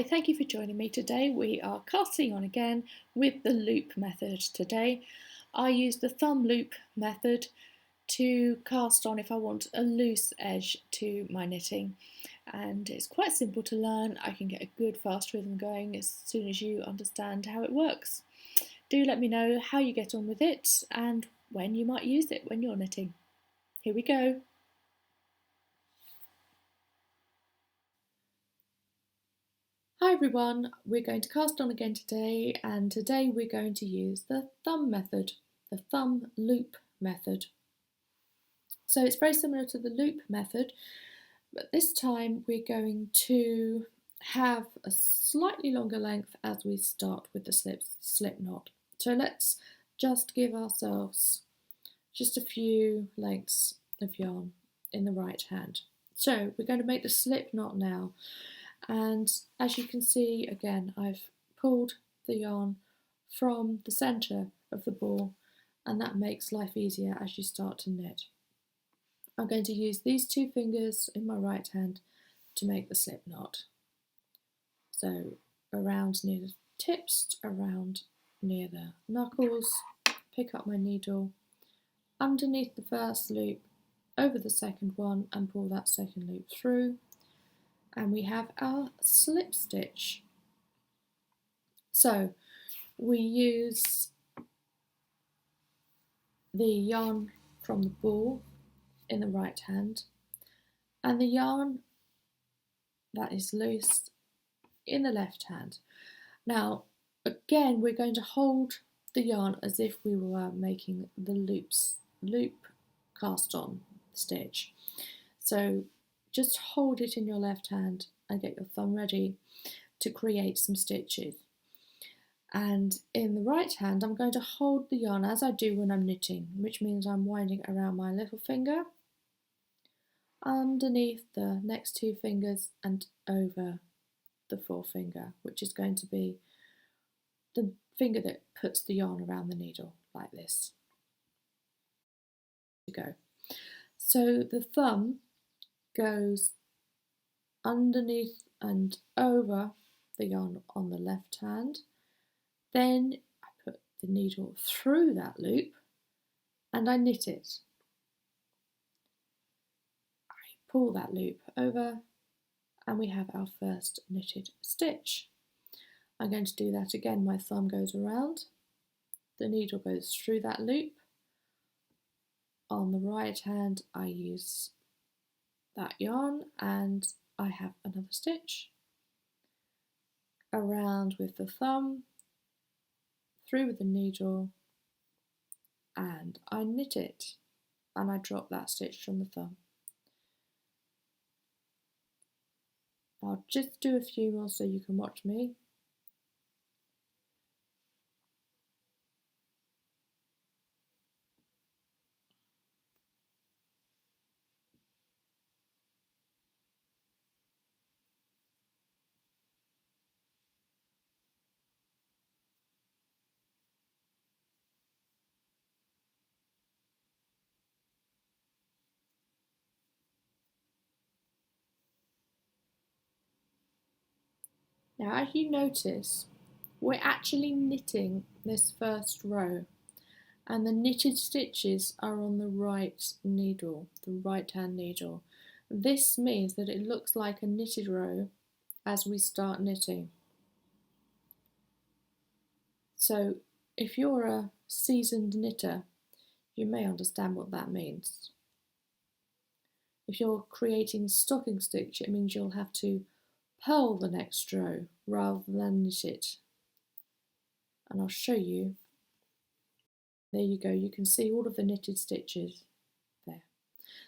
Hi, thank you for joining me today. We are casting on again with the loop method today. I use the thumb loop method to cast on if I want a loose edge to my knitting, and it's quite simple to learn. I can get a good fast rhythm going as soon as you understand how it works. Do let me know how you get on with it and when you might use it when you're knitting. Here we go. Hi everyone, we're going to cast on again today, and today we're going to use the thumb method, the thumb loop method. So it's very similar to the loop method, but this time we're going to have a slightly longer length as we start with the slip knot. So let's just give ourselves just a few lengths of yarn in the right hand. So we're going to make the slip knot now. And as you can see, again, I've pulled the yarn from the centre of the ball, and that makes life easier as you start to knit. I'm going to use these two fingers in my right hand to make the slip knot. So around near the tips, around near the knuckles, pick up my needle, underneath the first loop, over the second one, and pull that second loop through. And we have our slip stitch. So we use the yarn from the ball in the right hand and the yarn that is loose in the left hand. Now again, we're going to hold the yarn as if we were making the loop cast on stitch. So just hold it in your left hand and get your thumb ready to create some stitches. And in the right hand, I'm going to hold the yarn as I do when I'm knitting, which means I'm winding around my little finger, underneath the next two fingers and over the forefinger, which is going to be the finger that puts the yarn around the needle, like this. Go. So the thumb goes underneath and over the yarn on the left hand. Then I put the needle through that loop and I knit it. I pull that loop over and we have our first knitted stitch. I'm going to do that again. My thumb goes around, the needle goes through that loop. On the right hand, I use that yarn and I have another stitch. Around with the thumb, through with the needle, and I knit it, and I drop that stitch from the thumb. I'll just do a few more so you can watch me. Now, as you notice, we're actually knitting this first row, and the knitted stitches are on the right needle, the right hand needle. This means that it looks like a knitted row as we start knitting. So if you're a seasoned knitter, you may understand what that means. If you're creating stocking stitch, it means you'll have to purl the next row rather than knit it. And I'll show you. There you go, you can see all of the knitted stitches there.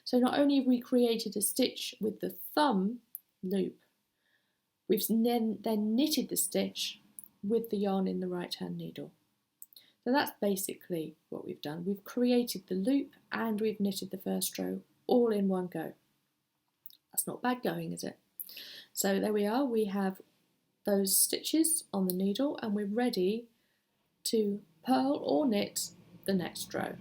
So not only have we created a stitch with the thumb loop, we've then knitted the stitch with the yarn in the right hand needle. So that's basically what we've done. We've created the loop and we've knitted the first row all in one go. That's not bad going, is it? So there we are, we have those stitches on the needle and we're ready to purl or knit the next row.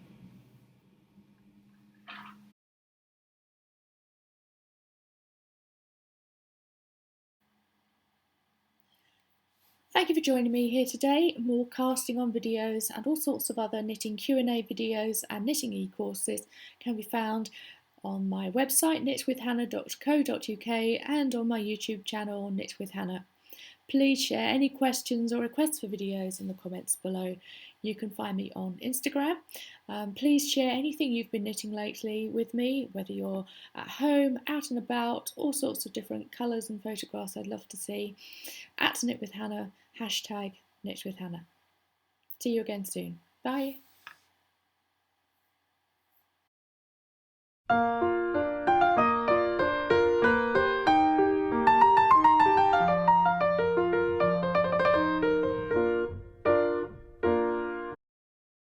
Thank you for joining me here today. More casting on videos and all sorts of other knitting Q&A videos and knitting e-courses can be found on my website knitwithhannah.co.uk and on my YouTube channel Knit with Hannah. Please share any questions or requests for videos in the comments below. You can find me on Instagram. Please share anything you've been knitting lately with me, whether you're at home, out and about, all sorts of different colours and photographs I'd love to see. @Knit with Hannah, hashtag Knit with Hannah. See you again soon. Bye.